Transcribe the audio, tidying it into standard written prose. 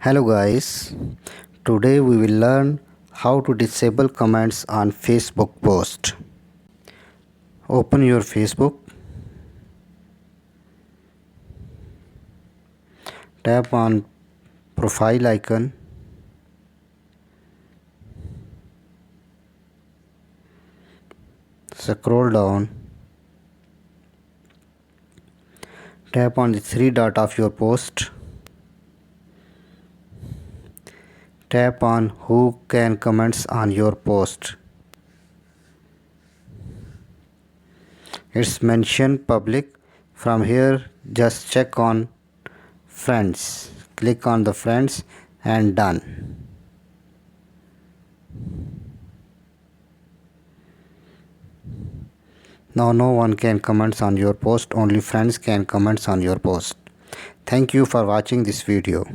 Hello guys, today we will learn how to disable comments on Facebook post. Open your Facebook, tap on profile icon, scroll down, tap on the three dot of your post, tap on who can comments on your post. It's mentioned public. From here just check on friends, click on the friends and done. Now no one can comments on your post, only friends can comments on your post. Thank you for watching this video.